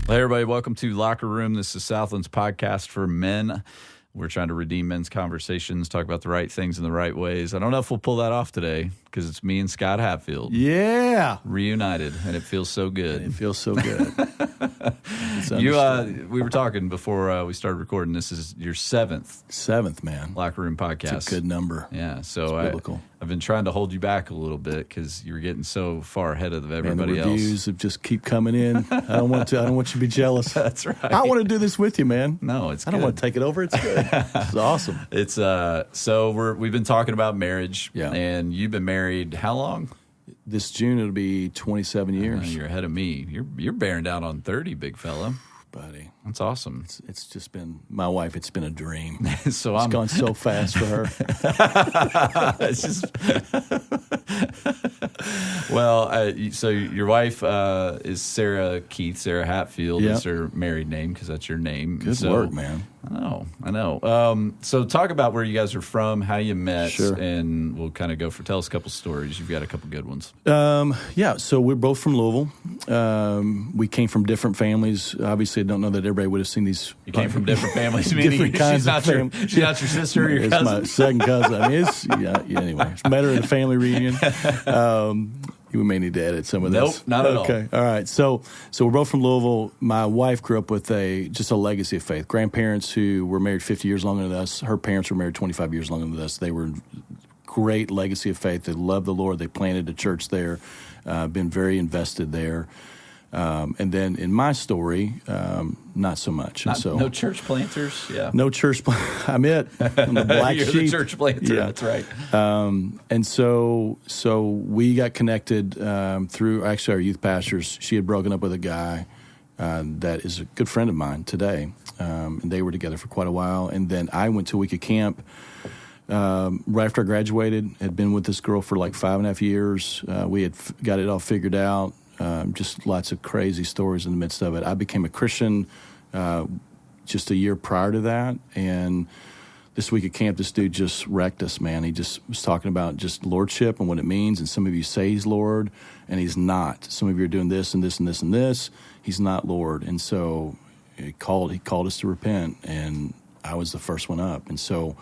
Hey, everybody. Welcome to Locker Room. This is Southland's podcast for men. We're trying to redeem men's conversations, talk about the right things in the right ways. I don't know if we'll pull that off today because it's me and Scott Hatfield. Yeah. Reunited, and it feels so good. It feels so good. We were talking before we started recording. This is your seventh, man. Locker Room podcast. It's a good number. Yeah, so it's biblical. I've been trying to hold you back a little bit because you were getting so far ahead of everybody else. The reviews have just keep coming in. I don't want you to be jealous. That's right. I want to do this with you, man. No, it's I good. don't want to take it over. It's good. It's awesome. It's so we've been talking about marriage. Yeah. And you've been married how long? This June it'll be 27 years. You're ahead of me. You're bearing down on 30, big fella. Buddy. That's awesome. It's just been my wife. It's been a dream. It's I'm gone so fast for her. It's just well. So your wife is Sarah Hatfield is her married name because that's your name. Good work, man. I know. So talk about where you guys are from, how you met, Sure. And we'll kind of tell us a couple stories. You've got a couple good ones. Yeah. So we're both from Louisville. We came from different families. Obviously, I don't know that everybody would have seen these. You came from different families. Different kinds of families. She's not your sister or your cousin? It's my second cousin. I mean, anyway. It's met her at a family reunion. We may need to edit some of this. Nope, not at all. Okay, all right. So we're both from Louisville. My wife grew up with just a legacy of faith. Grandparents who were married 50 years longer than us. Her parents were married 25 years longer than us. They were great legacy of faith. They loved the Lord. They planted a church there. Been very invested there. And then in my story, not so much. No church planters, yeah. No church. I'm it. I'm the black You're sheep. the church planter. Yeah. That's right. And so we got connected through actually our youth pastors. She had broken up with a guy that is a good friend of mine today, and they were together for quite a while. And then I went to a week of camp. Right after I graduated, had been with this girl for like 5.5 years. We had got it all figured out. Just lots of crazy stories in the midst of it. I became a Christian just a year prior to that, and this week at camp, this dude just wrecked us, man. He just was talking about just lordship and what it means, and some of you say he's Lord, and he's not. Some of you are doing this and this and this and this. He's not Lord, and so he called us to repent, and I was the first one up, and so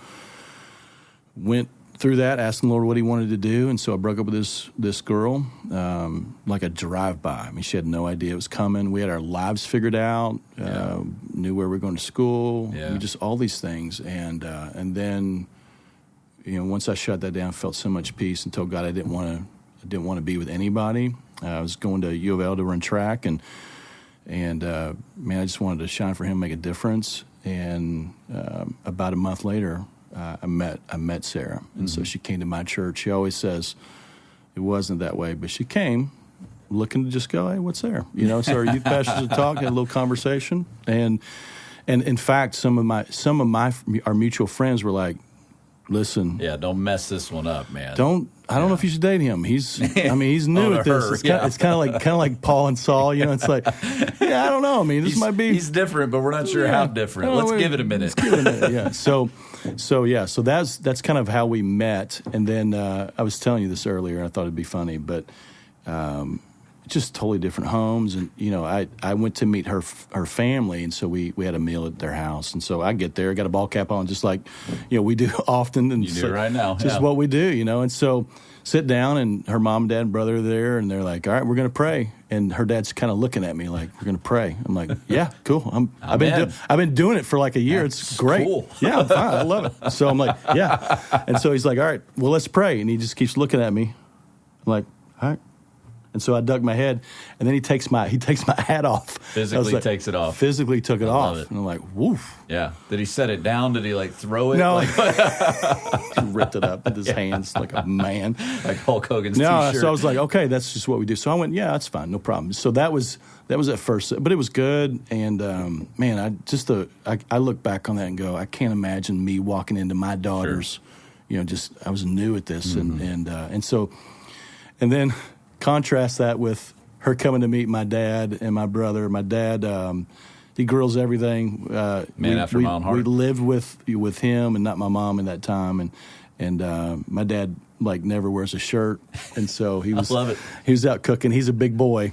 went through that, asking the Lord what he wanted to do, and so I broke up with this girl, like a drive-by. I mean, she had no idea it was coming. We had our lives figured out, knew where we were going to school, just all these things, and then, once I shut that down, felt so much peace and told God I didn't want to be with anybody. I was going to U of L to run track, and man, I just wanted to shine for him, make a difference. And about a month later, I met Sarah, and so she came to my church. She always says it wasn't that way, but she came looking to just go, hey, what's there? So our youth pastors would talk, had a little conversation, and in fact, some of our mutual friends were like, listen, don't mess this one up, man. I don't know if you should date him. He's new at this. It's kind of like Paul and Saul. It's like, I don't know. I mean, this might be. He's different, but we're not sure how different. Let's give it a minute. Yeah. So that's kind of how we met. And then I was telling you this earlier. I thought it'd be funny, but just totally different homes. And I went to meet her family, and so we had a meal at their house. And so I get there, got a ball cap on, just like we do often. And you do it right now, just what we do, And so sit down, and her mom, dad, and brother are there, and they're like, "All right, we're going to pray." And her dad's kind of looking at me like, "We're going to pray." I'm like, "Yeah, cool. I've been doing it for like a year. It's great. Cool. Yeah, I'm fine. I love it." So I'm like, "Yeah." And so he's like, "All right, well, let's pray." And he just keeps looking at me. I'm like, "All right." And so I dug my head, and then he takes my hat off. Physically takes it off. Physically took it off. It. And I'm like, woof. Yeah. Did he set it down? Did he throw it? No. He ripped it up with his hands like a man. Like Hulk Hogan's t-shirt. So I was like, okay, that's just what we do. So I went, yeah, that's fine, no problem. So that was at first, but it was good. And man, I look back on that and go, I can't imagine me walking into my daughter's, I was new at this, and then contrast that with her coming to meet my dad and my brother. My dad, he grills everything. Man after my own heart. We lived with him and not my mom in that time, and my dad never wears a shirt, and so he was. I love it. He was out cooking. He's a big boy.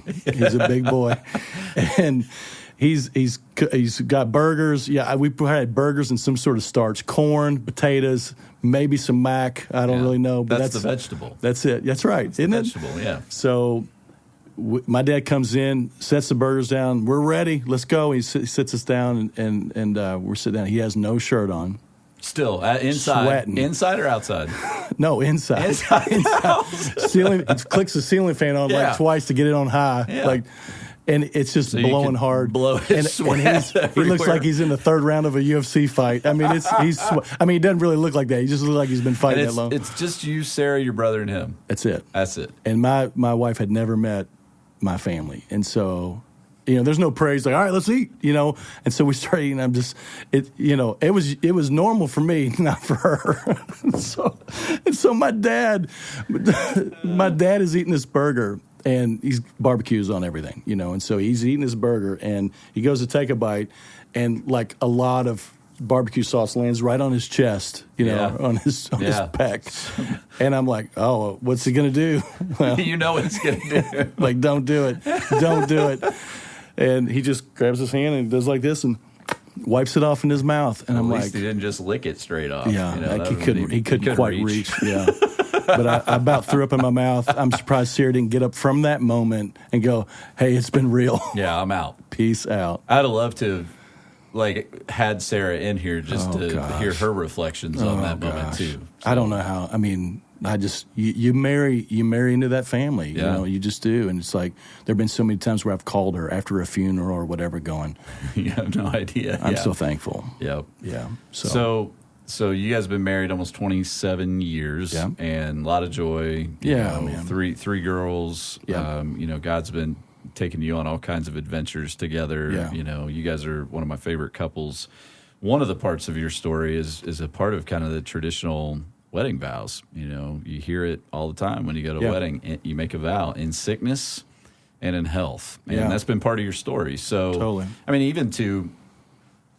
And he's got burgers. Yeah, we had burgers and some sort of starch, corn, potatoes, maybe some mac. I don't really know, but that's the vegetable. That's it. That's right, isn't it? Vegetable, yeah. So my dad comes in, sets the burgers down. We're ready. Let's go. He sits us down, and we're sitting down. He has no shirt on. Still inside, sweating. Inside or outside? No, inside. Inside. Ceiling. He clicks the ceiling fan on like twice to get it on high. Yeah. Like, and it's just so blowing hard. Blow his sweat he looks like he's in the third round of a UFC fight. I mean, he doesn't really look like that. He just looks like he's been fighting that long. It's just you, Sarah, your brother, and him. That's it. That's it. And my wife had never met my family, and so. There's no praise like, all right, let's eat, And so we started eating. It was normal for me, not for her. so my dad is eating this burger, and he's barbecues on everything, And so he's eating this burger, and he goes to take a bite, and like a lot of barbecue sauce lands right on his chest, on his pec. And I'm like, oh, what's he gonna do? Well, what he's gonna do. Like, don't do it. Don't do it. And he just grabs his hand and does like this and wipes it off in his mouth. And I'm like, he didn't just lick it straight off. Yeah, he couldn't quite reach. Yeah, but I about threw up in my mouth. I'm surprised Sarah didn't get up from that moment and go, "Hey, it's been real. Yeah, I'm out. Peace out." I'd have loved to have had Sarah in here just to hear her reflections on that moment too. So. I don't know how. I mean. You marry into that family, you just do. And it's like, there have been so many times where I've called her after a funeral or whatever going, you have no idea. I'm so thankful. Yep. Yeah. So you guys have been married almost 27 years and a lot of joy. Man. Three girls. Yeah. God's been taking you on all kinds of adventures together. Yeah. You guys are one of my favorite couples. One of the parts of your story is a part of kind of the traditional wedding vows. You hear it all the time when you go to a wedding. You make a vow in sickness and in health, and that's been part of your story. So, totally. I mean,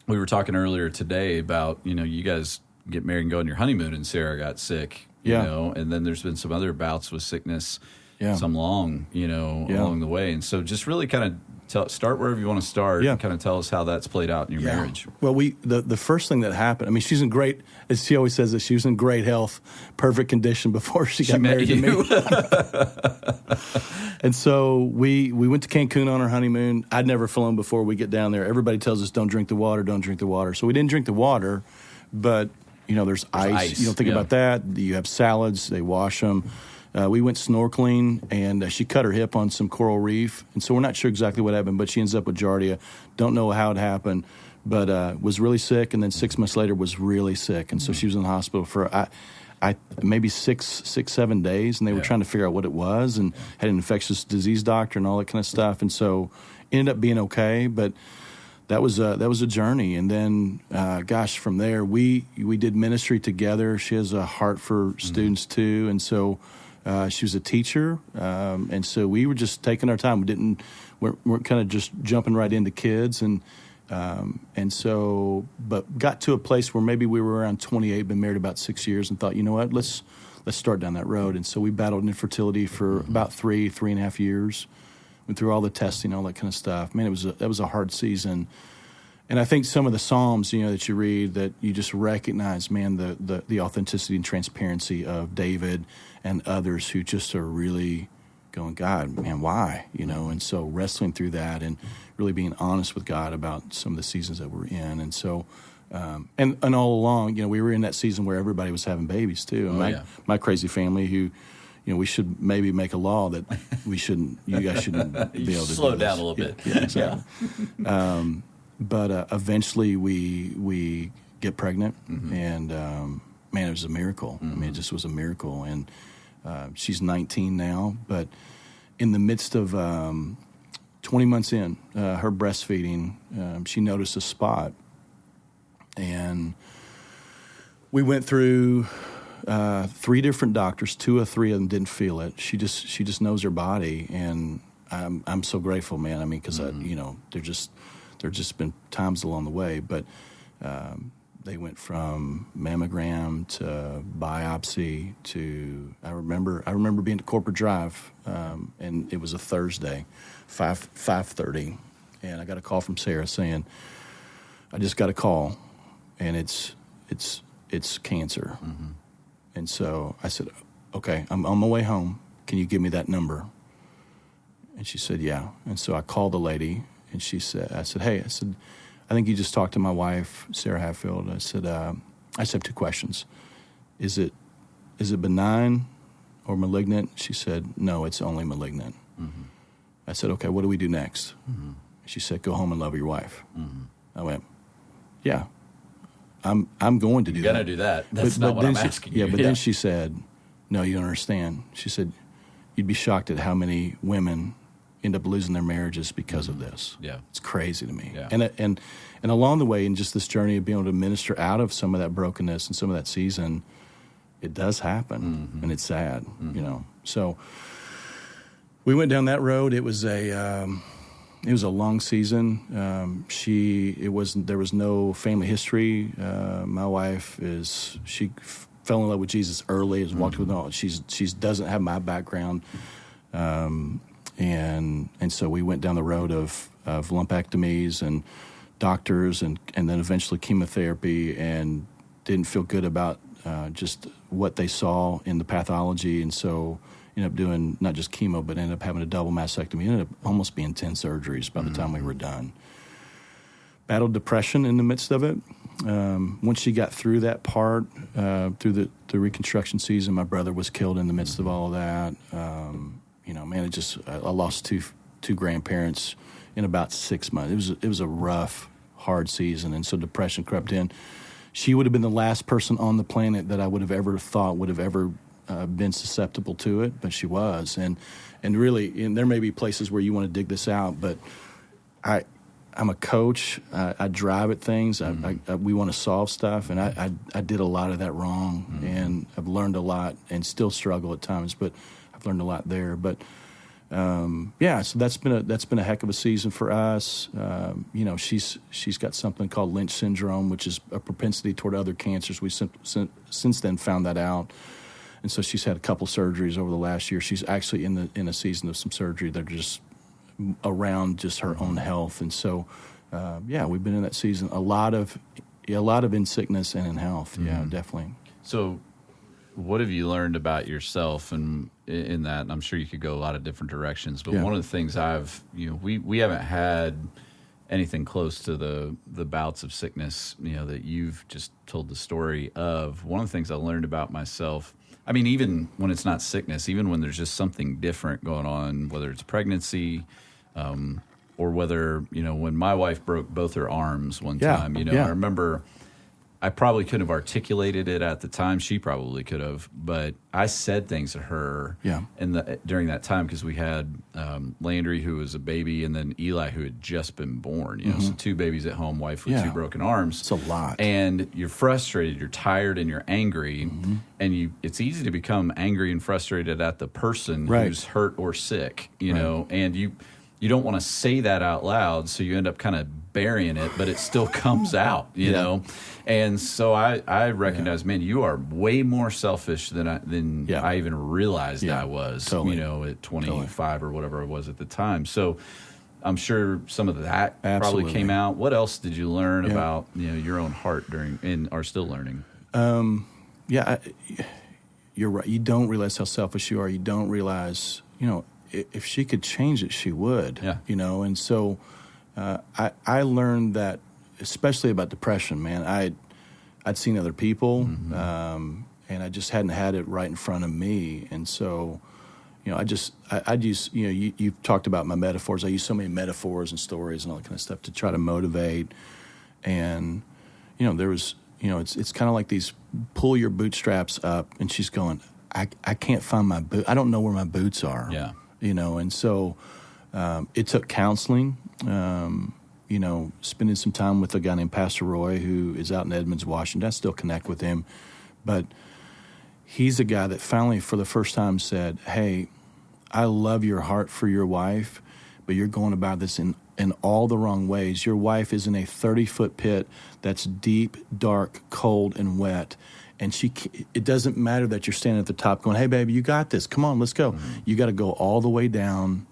we were talking earlier today about you guys get married and go on your honeymoon, and Sarah got sick. And then there's been some other bouts with sickness, some along the way, and so just really kind of. Start wherever you want to start and kind of tell us how that's played out in your marriage. Well, the first thing that happened, I mean, she's in great, as she always says, that she was in great health, perfect condition before she got married to me. And so we went to Cancun on our honeymoon. I'd never flown before. We get down there. Everybody tells us, don't drink the water, don't drink the water. So we didn't drink the water, but, there's ice. You don't think about that. You have salads. They wash them. We went snorkeling, and she cut her hip on some coral reef. And so we're not sure exactly what happened, but she ends up with Giardia. Don't know how it happened, but was really sick. And then 6 months later was really sick. And so she was in the hospital for maybe 7 days. And they were trying to figure out what it was and had an infectious disease doctor and all that kind of stuff. And so ended up being okay. But that was a journey. And then, from there, we did ministry together. She has a heart for students, too. And so... she was a teacher, and so we were just taking our time. We weren't kind of just jumping right into kids, but got to a place where maybe we were around 28, been married about 6 years, and thought, you know what, let's start down that road. And so we battled infertility for about 3.5 years. Went through all the testing, all that kind of stuff. Man, that was a hard season. And I think some of the Psalms, that you read, that you just recognize, man, the authenticity and transparency of David and others who just are really going, God, man, why? And so wrestling through that and really being honest with God about some of the seasons that we're in. And so, and all along, we were in that season where everybody was having babies too. And my crazy family who, we should maybe make a law that you guys shouldn't be able to slow down a little bit. Yeah, exactly. But eventually we get pregnant, and man, it was a miracle. I mean, it just was a miracle. And she's 19 now, but in the midst of 20 months in her breastfeeding, she noticed a spot, and we went through 3 different doctors. 2 or 3 of them didn't feel it. She just knows her body, and I'm so grateful, man. I mean, because there's just been times along the way, but they went from mammogram to biopsy to I remember being at Corporate Drive, and it was a Thursday, 5:30, and I got a call from Sarah saying, I just got a call, and it's cancer. Mm-hmm. And so I said, okay, I'm on my way home. Can you give me that number? And she said, yeah. And so I called the lady, and I said, hey, I think you just talked to my wife, Sarah Hatfield. I said, I just have two questions. Is it benign or malignant? She said, no, it's only malignant. Mm-hmm. I said, okay, what do we do next? Mm-hmm. She said, go home and love your wife. Mm-hmm. I went, yeah, I'm going to do that. You're going to do that. That's not what I'm asking you. Yeah, but then she said, no, you don't understand. She said, you'd be shocked at how many women end up losing their marriages because of this. Yeah. It's crazy to me. Yeah. And along the way, in just this journey of being able to minister out of some of that brokenness and some of that season, it does happen, and it's sad, So we went down that road. It was a long season. There was no family history. My wife she fell in love with Jesus early. Has walked with all. She doesn't have my background, and so we went down the road of lumpectomies and doctors and then eventually chemotherapy, and didn't feel good about just what they saw in the pathology, and so ended up doing not just chemo, but ended up having a double mastectomy. Ended up almost being 10 surgeries by the time we were done. Battled depression in the midst of it. Once she got through that part, through the reconstruction season, my brother was killed in the midst of all of that. I lost two grandparents in about 6 months. It was a rough, hard season, and so depression crept in. She would have been the last person on the planet that I would have ever thought would have ever been susceptible to it, but she was. And really, there may be places where you want to dig this out, but I'm a coach. I drive at things. We want to solve stuff, and I did a lot of that wrong, and I've learned a lot and still struggle at times, but I've learned a lot there. But so that's been a heck of a season for us. She's got something called Lynch syndrome, which is a propensity toward other cancers. We since then found that out, and so she's had a couple surgeries over the last year. She's actually in a season of some surgery that are just around just her own health, and so we've been in that season. A lot of in sickness and in health. Yeah, definitely. So, what have you learned about yourself and in that? And I'm sure you could go a lot of different directions, but one of the things we haven't had anything close to the bouts of sickness, that you've just told the story of. One of the things I learned about myself, I mean, even when it's not sickness, even when there's just something different going on, whether it's pregnancy, or whether, when my wife broke both her arms one time, I remember I probably couldn't have articulated it at the time. She probably could have, but I said things to her during that time, because we had Landry, who was a baby, and then Eli, who had just been born. So two babies at home, wife with two broken arms. It's a lot. And you're frustrated, you're tired, and you're angry. And it's easy to become angry and frustrated at the person who's hurt or sick, and you don't want to say that out loud, so you end up kind of burying it, but it still comes out, you know? And so I recognize, man, you are way more selfish than I even realized I was, at 25 or whatever it was at the time. So I'm sure some of that probably came out. What else did you learn about, your own heart and are still learning? You're right. You don't realize how selfish you are. You don't realize, if she could change it, she would. And so I learned that, especially about depression, man. I'd seen other people, and I just hadn't had it right in front of me. And so, I'd use, you've talked about my metaphors. I use so many metaphors and stories and all that kind of stuff to try to motivate. And, there was, it's kind of like these pull your bootstraps up, and she's going, I can't find my boot. I don't know where my boots are. Yeah. And so it took counseling, spending some time with a guy named Pastor Roy, who is out in Edmonds, Washington. I still connect with him. But he's a guy that finally, for the first time, said, hey, I love your heart for your wife, but you're going about this in all the wrong ways. Your wife is in a 30-foot pit that's deep, dark, cold, and wet. And it doesn't matter that you're standing at the top going, hey, baby, you got this. Come on, let's go. You got to go all the way down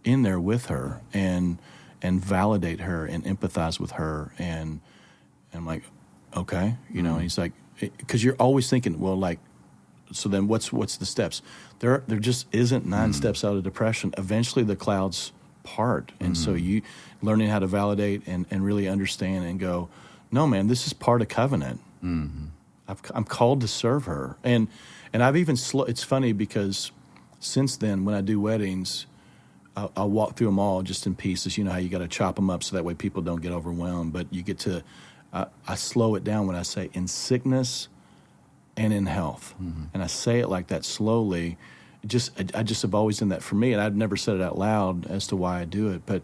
in there with her. And validate her and empathize with her. And I'm like, okay, and he's like, because you're always thinking, well, like, so then what's the steps? There just isn't 9 steps out of depression. Eventually the clouds part. And so you learning how to validate and really understand and go, no, man, this is part of covenant. I'm called to serve her. And I've even, it's funny because since then, when I do weddings, I'll walk through them all just in pieces. You know how you got to chop them up so that way people don't get overwhelmed. But you get to, I slow it down when I say in sickness and in health. And I say it like that slowly. I just have always done that for me. And I've never said it out loud as to why I do it. But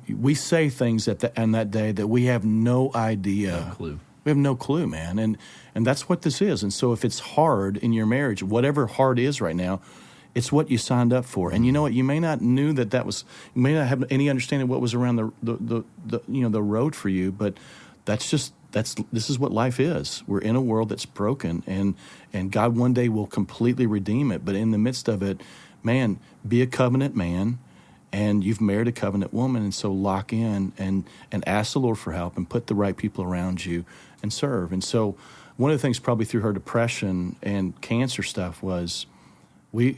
we say things on that day that we have no idea. No clue. We have no clue, man. And that's what this is. And so if it's hard in your marriage, whatever hard is right now, it's what you signed up for. And you know what? You may not knew that was. You may not have any understanding of what was around the road for you. But this is what life is. We're in a world that's broken, and God one day will completely redeem it. But in the midst of it, man, be a covenant man, and you've married a covenant woman, and so lock in and ask the Lord for help and put the right people around you and serve. And so one of the things probably through her depression and cancer stuff was we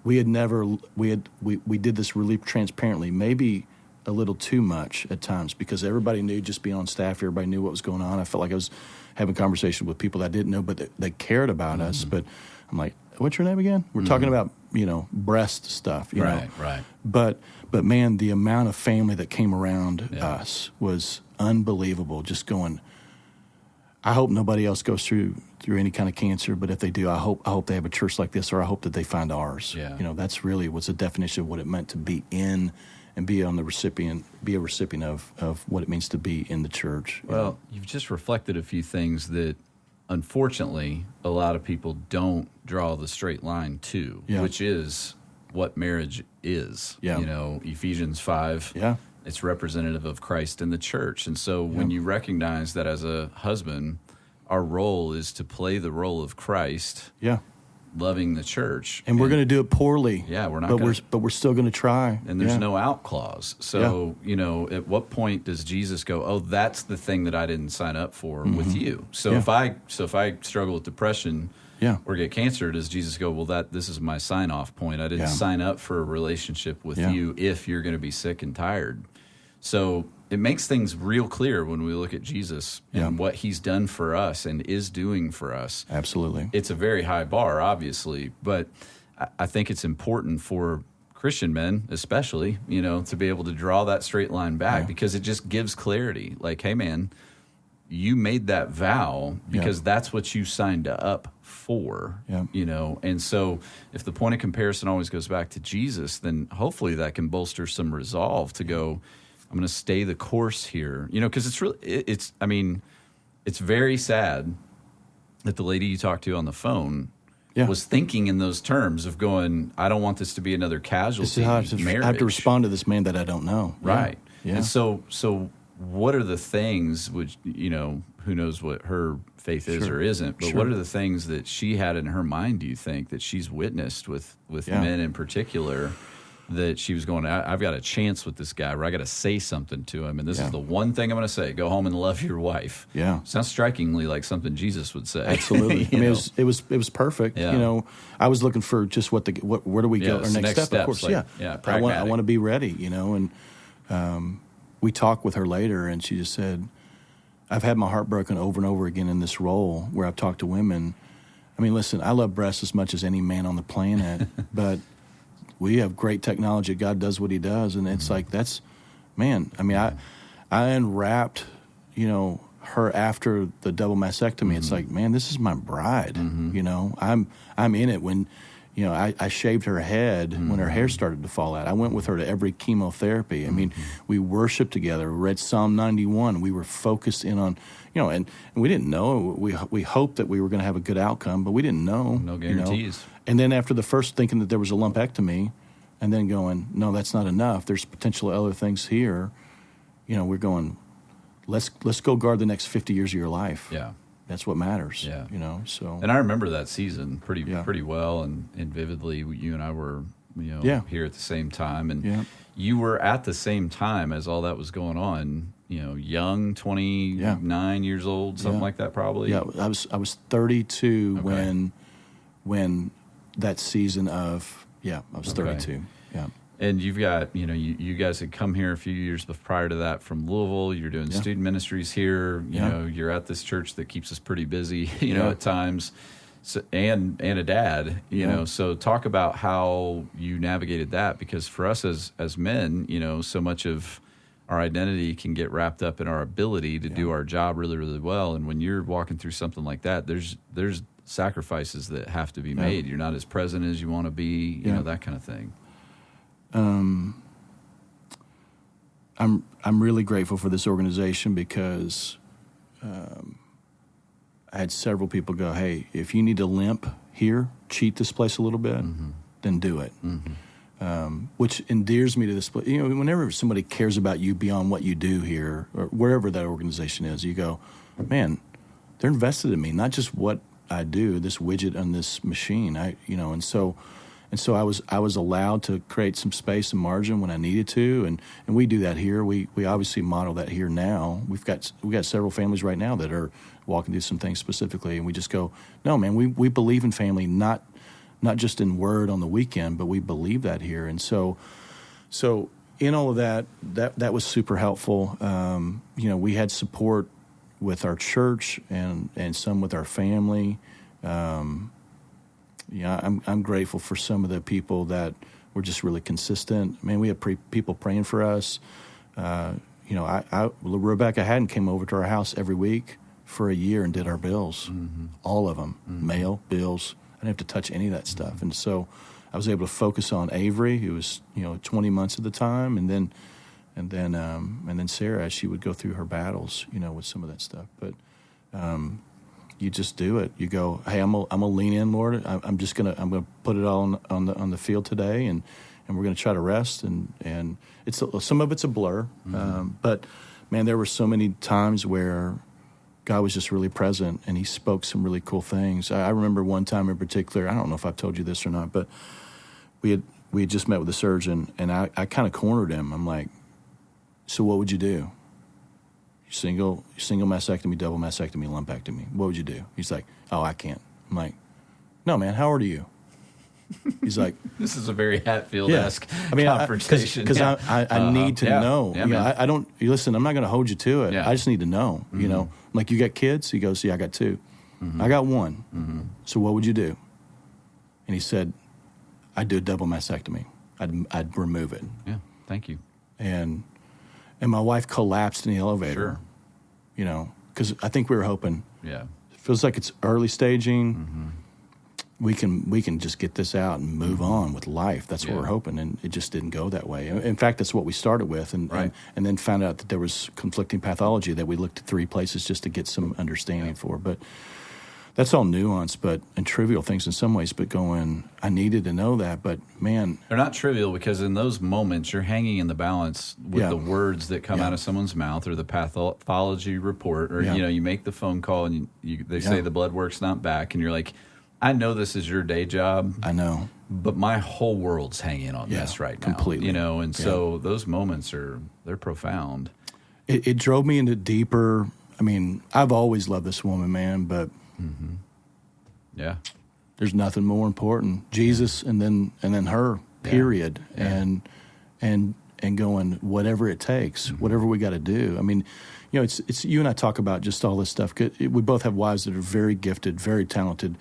did this really transparently, maybe a little too much at times, because everybody knew, just being on staff, everybody knew what was going on. I felt like I was having conversation with people that I didn't know, but they cared about us. But I'm like, what's your name again? We're talking about, breast stuff, you know. Right. But man, the amount of family that came around us was unbelievable. Just going, I hope nobody else goes through any kind of cancer, but if they do, I hope they have a church like this, or I hope that they find ours. Yeah. That's really what's the definition of what it meant to be in and be a recipient of what it means to be in the church. Well, you've just reflected a few things that, unfortunately, a lot of people don't draw the straight line to, which is what marriage is. Yeah. Ephesians 5, it's representative of Christ in the church. And so when you recognize that as a husband, our role is to play the role of Christ. Loving the church, and we're going to do it poorly. Yeah, we're not. But we're still going to try. And there's no out clause. So at what point does Jesus go, "Oh, that's the thing that I didn't sign up for with you"? So if I struggle with depression, or get cancer, does Jesus go, "Well, this is my sign off point. I didn't sign up for a relationship with you if you're going to be sick and tired." So it makes things real clear when we look at Jesus and what he's done for us and is doing for us. Absolutely. It's a very high bar, obviously, but I think it's important for Christian men, especially, to be able to draw that straight line back because it just gives clarity. Like, hey, man, you made that vow because that's what you signed up for, and so if the point of comparison always goes back to Jesus, then hopefully that can bolster some resolve to go, I'm going to stay the course here, because it's very sad that the lady you talked to on the phone was thinking in those terms of going, I don't want this to be another casualty marriage. I have to respond to this man that I don't know. Right. Yeah. And so what are the things which, who knows what her faith is or isn't, but what are the things that she had in her mind, do you think, that she's witnessed with men in particular, that she was going, I've got a chance with this guy where I got to say something to him, and this is the one thing I'm going to say: go home and love your wife. Yeah, sounds strikingly like something Jesus would say. Absolutely. I mean, it was perfect. Yeah. I was looking for just where do we go? Our next step, steps, of course. I want to be ready. And we talked with her later, and she just said, I've had my heart broken over and over again in this role where I've talked to women. I mean, listen, I love breasts as much as any man on the planet, but we have great technology. God does what he does. And it's like, I unwrapped, her after the double mastectomy. It's like, man, this is my bride. I'm in it when, I shaved her head when her hair started to fall out. I went with her to every chemotherapy. I mean, we worshiped together, read Psalm 91. We were focused in on, and we didn't know. We hoped that we were going to have a good outcome, but we didn't know. No guarantees. And then after the first thinking that there was a lumpectomy, and then going, no, that's not enough. There's potential other things here. We're going, let's go guard the next 50 years of your life. Yeah. That's what matters. Yeah. So. And I remember that season pretty well and vividly. You and I were, here at the same time. And, you were at the same time as all that was going on, young, 29 years old, something like that probably. Yeah, I was 32 when that season of, I was 32. Yeah. And you've got, you guys had come here a few years prior to that from Louisville. You're doing student ministries here. You know, you're at this church that keeps us pretty busy, at times. So, and a dad, so talk about how you navigated that, because for us as men, so much of our identity can get wrapped up in our ability to do our job really, really well. And when you're walking through something like that, there's sacrifices that have to be made. You're not as present as you want to be, that kind of thing. I'm really grateful for this organization because I had several people go, hey, if you need to limp here, cheat this place a little bit, then do it. Which endears me to this place. Whenever somebody cares about you beyond what you do here, or wherever that organization is, you go, man, they're invested in me, not just what I do, this widget on this machine. And so I was allowed to create some space and margin when I needed to, and we do that here. We obviously model that here now. We've got several families right now that are walking through some things specifically, and we just go, no, man, we believe in family, not just in word on the weekend, but we believe that here. And so in all of that was super helpful. We had support with our church and some with our family. I'm grateful for some of the people that were just really consistent. Man, we had people praying for us. Rebecca Haddon came over to our house every week for a year and did our bills, all of them, mail, bills. I didn't have to touch any of that stuff. And so I was able to focus on Avery, who was 20 months at the time, and then Sarah, as she would go through her battles, with some of that stuff. But you just do it. You go, hey, I'm gonna lean in, Lord. I'm gonna put it all on the field today, and we're gonna try to rest. And it's some of it's a blur, but man, there were so many times where God was just really present, and He spoke some really cool things. I remember one time in particular. I don't know if I've told you this or not, but we had just met with a surgeon, and I kind of cornered him. I'm like, so what would you do? Single mastectomy, double mastectomy, lumpectomy. What would you do? He's like, oh, I can't. I'm like, no, man, how old are you? He's like, this is a very Hatfield-esque conversation. Because I need to know. Yeah, I don't, listen, I'm not going to hold you to it. Yeah. I just need to know, I'm like, you got kids? He goes, yeah, I got 2. I got 1. So what would you do? And he said, I'd do a double mastectomy. I'd remove it. Yeah, thank you. And my wife collapsed in the elevator, because I think we were hoping. Yeah, it feels like it's early staging. We can just get this out and move on with life. That's what we're hoping, and it just didn't go that way. In fact, that's what we started with, and then found out that there was conflicting pathology that we looked at 3 places just to get some understanding for. But that's all nuance, and trivial things in some ways. But I needed to know that. But man, they're not trivial, because in those moments you're hanging in the balance with the words that come out of someone's mouth, or the pathology report, or you make the phone call and they say the blood work's not back, and you're like, I know this is your day job. I know, but my whole world's hanging on this right now. Completely, and so those moments they're profound. It drove me into deeper. I mean, I've always loved this woman, man, but. Yeah, there's nothing more important. Jesus, and then her. Period. Yeah. And going whatever it takes, whatever we got to do. I mean, it's you and I talk about just all this stuff. We both have wives that are very gifted, very talented,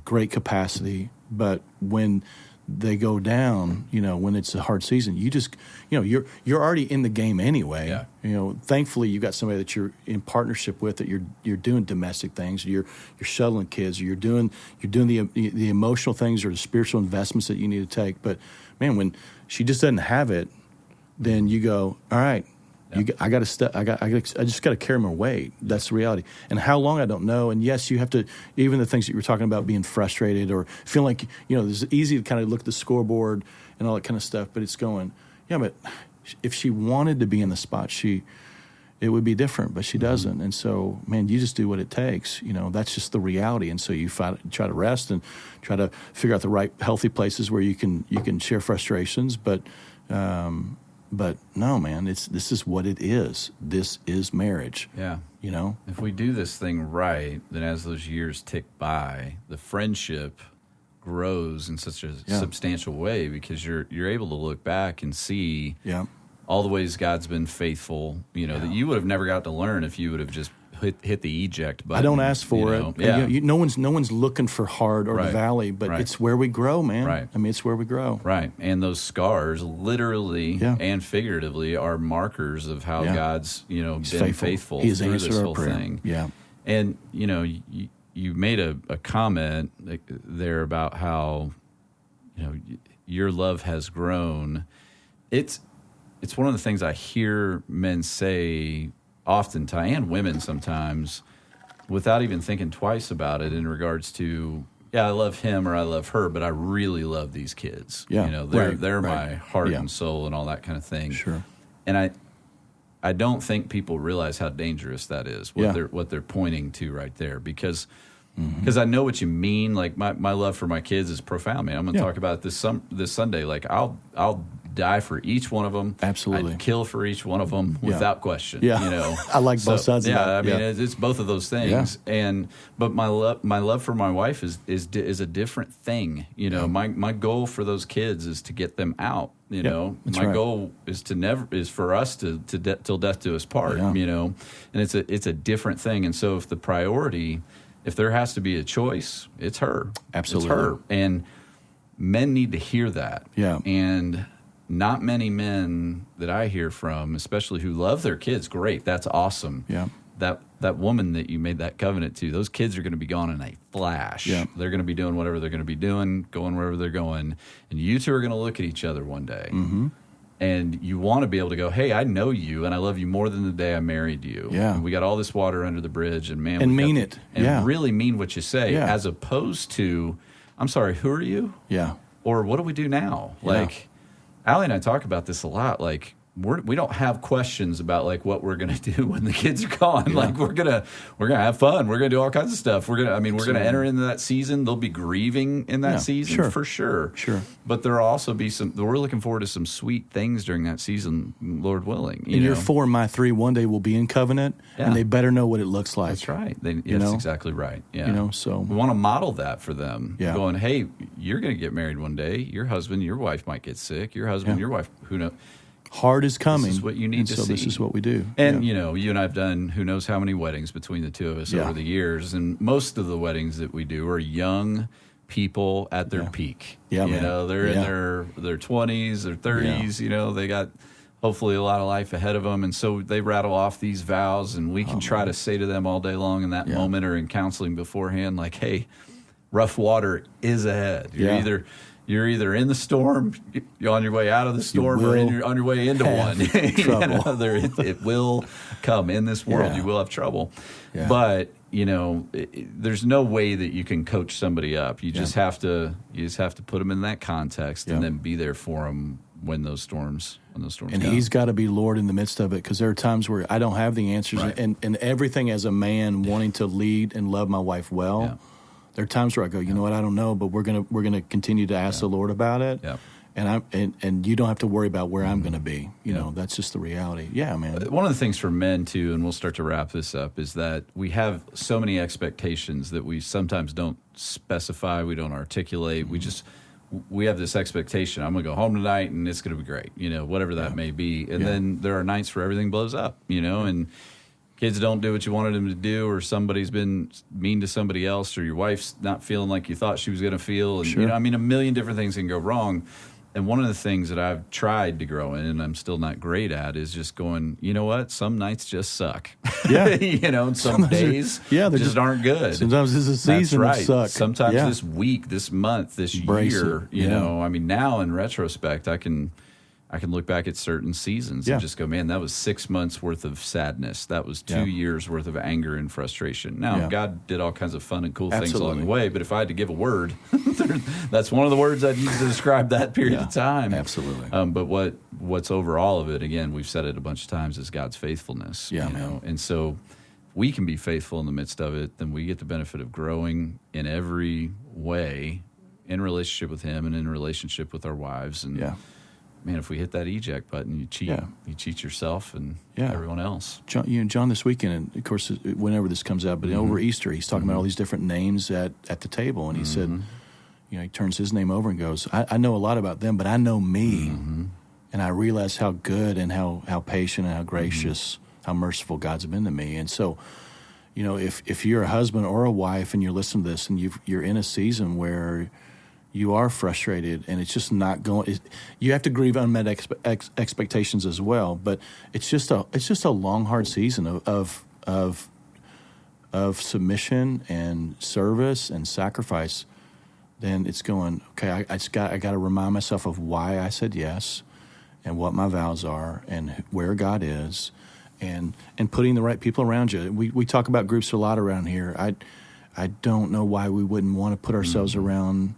great capacity. But when they go down, when it's a hard season, you just, you're already in the game anyway. Yeah. Thankfully you got somebody that you're in partnership with, that you're doing domestic things, you're shuttling kids, or you're doing the emotional things or the spiritual investments that you need to take. But man, when she just doesn't have it, then you go, all right. Yeah. I got to step. I just got to carry more weight. That's the reality. And how long, I don't know. And yes, you have to. Even the things that you were talking about, being frustrated or feeling like it's easy to kind of look at the scoreboard and all that kind of stuff. But it's going, but if she wanted to be in the spot, it would be different. But she doesn't. And so, man, you just do what it takes. That's just the reality. And so you try to rest and try to figure out the right healthy places where you can share frustrations, but. But no, man, this is what it is. This is marriage. Yeah. You know? If we do this thing right, then as those years tick by, the friendship grows in such a substantial way because you're able to look back and see all the ways God's been faithful, that you would have never got to learn if you would have just hit the eject button. I don't ask for it. Yeah. No one's looking for hard or the valley, but it's where we grow, man. Right. I mean, it's where we grow. Right. And those scars, literally and figuratively, are markers of how God's been faithful He has through answered this our whole prayer. thing. Yeah. And you made a comment there about how your love has grown. It's one of the things I hear men say oftentimes, and women sometimes, without even thinking twice about it in regards to, I love him or I love her, but I really love these kids. Yeah. They're my heart and soul and all that kind of thing. Sure. And I don't think people realize how dangerous that is, what they're pointing to right there, because I know what you mean. Like my love for my kids is profound, man. I'm going to talk about it this Sunday. Like I'll die for each one of them. Absolutely. I'd kill for each one of them without question. Yeah. I like both sides of that. I mean, it's both of those things. Yeah. But my love for my wife is a different thing. My goal for those kids is to get them out. My goal is for us to till death do us part. And it's a different thing. And so if there has to be a choice, it's her. Absolutely. It's her. And men need to hear that. Yeah. And not many men that I hear from, especially who love their kids, great, that's awesome. Yeah. That woman that you made that covenant to, those kids are going to be gone in a flash. Yeah. They're going to be doing whatever they're going to be doing, going wherever they're going. And you two are going to look at each other one day. Mm-hmm. And you want to be able to go, hey, I know you, and I love you more than the day I married you. Yeah. And we got all this water under the bridge, and man, and mean it. And really mean what you say, as opposed to, I'm sorry, who are you? Yeah. Or what do we do now? Like, Allie and I talk about this a lot. Like, we don't have questions about like what we're going to do when the kids are gone. Yeah. Like we're gonna have fun. We're gonna do all kinds of stuff. We're gonna enter into that season. They'll be grieving in that season for sure. Sure. But there'll also be we're looking forward to some sweet things during that season, Lord willing. In year 4, my 3 one day will be in covenant, and they better know what it looks like. That's right. That's exactly right. Yeah. So we want to model that for them. Yeah. Going, hey, you're going to get married one day. Your husband, your wife might get sick. Your husband, your wife, who knows? Hard is coming. This is what you need to see. So this is what we do. And, you and I have done who knows how many weddings between the two of us over the years. And most of the weddings that we do are young people at their peak. Yeah, they're in their 20s, their 30s. They got hopefully a lot of life ahead of them. And so they rattle off these vows, and we can try to say to them all day long in that moment or in counseling beforehand, like, hey, rough water is ahead. You're either in the storm, you're on your way out of the storm, or on your way into one. It will come in this world. You will have trouble. Yeah. But, there's no way that you can coach somebody up. You just have to put them in that context and then be there for them when those storms and come. He's got to be Lord in the midst of it, because there are times where I don't have the answers. Right. And everything as a man wanting to lead and love my wife well. Yeah. There are times where I go, you know what, I don't know, but we're gonna continue to ask the Lord about it. Yeah. And you don't have to worry about where I'm going to be. That's just the reality. Yeah, man. One of the things for men too, and we'll start to wrap this up, is that we have so many expectations that we sometimes don't specify, we don't articulate. We have this expectation. I'm going to go home tonight and it's going to be great. Whatever that may be. And then there are nights where everything blows up. And kids don't do what you wanted them to do, or somebody's been mean to somebody else, or your wife's not feeling like you thought she was going to feel. And, a million different things can go wrong. And one of the things that I've tried to grow in, and I'm still not great at, is just going, you know what? Some nights just suck. Yeah. And some days just aren't good. Sometimes it's a season of suck. Sometimes this week, this month, this year, now in retrospect, I can look back at certain seasons and just go, man, that was 6 months worth of sadness. That was 2 years worth of anger and frustration. Now, God did all kinds of fun and cool things along the way, but if I had to give a word, that's one of the words I'd use to describe that period of time. Absolutely. But what's over all of it, again, we've said it a bunch of times, is God's faithfulness. Yeah, man. And so we can be faithful in the midst of it, then we get the benefit of growing in every way in relationship with Him and in relationship with our wives. And man, if we hit that eject button, you cheat yourself and everyone else. John this weekend, and of course, whenever this comes out, but over Easter, he's talking about all these different names at the table, and he said, he turns his name over and goes, I know a lot about them, but I know me, and I realize how good and how patient and how gracious, how merciful God's been to me. And so, if you're a husband or a wife and you're listening to this and you're in a season where you are frustrated and it's just not going, you have to grieve unmet expectations as well. But it's just a long, hard season of submission and service and sacrifice. Then it's going, okay, I got to remind myself of why I said yes and what my vows are and where God is. And putting the right people around you. We talk about groups a lot around here. I don't know why we wouldn't want to put ourselves around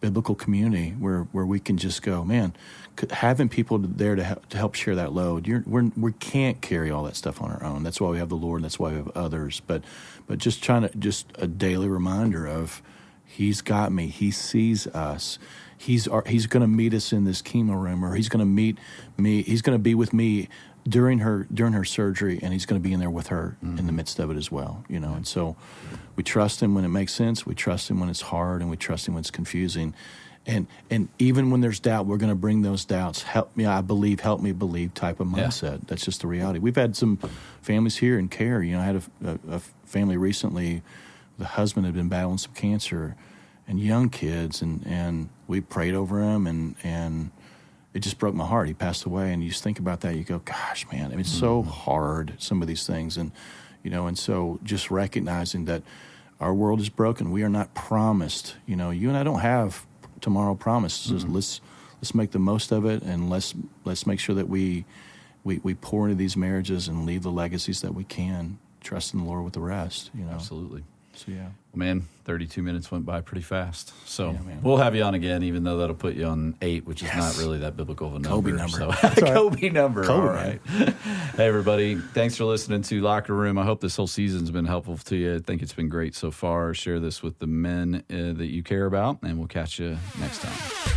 biblical community where we can just go, man, having people there to help share that load. We can't carry all that stuff on our own. That's why we have the Lord, and that's why we have others. But just a daily reminder of He's got me. He sees us. He's going to meet us in this chemo room, or He's going to meet me. He's going to be with me during her surgery, and He's going to be in there with her in the midst of it as well. And so we trust Him when it makes sense. We trust Him when it's hard, and we trust Him when it's confusing. And even when there's doubt, we're going to bring those doubts. Help me believe type of mindset. Yeah. That's just the reality. We've had some families here in care. I had a family recently. The husband had been battling some cancer, and young kids, and we prayed over him, and it just broke my heart. He passed away, and you just think about that. You go, gosh, man, it's so hard, some of these things. And, and so just recognizing that our world is broken. We are not promised. You and I don't have tomorrow promises. Let's make the most of it, and let's make sure that we pour into these marriages and leave the legacies that we can, trust in the Lord with the rest. Absolutely. So, yeah. Well, man, 32 minutes went by pretty fast. So we'll have you on again, even though that'll put you on 8, which is not really that biblical of a number. Kobe number. So, Kobe number. All right. Hey, everybody. Thanks for listening to Locker Room. I hope this whole season's been helpful to you. I think it's been great so far. Share this with the men that you care about, and we'll catch you next time.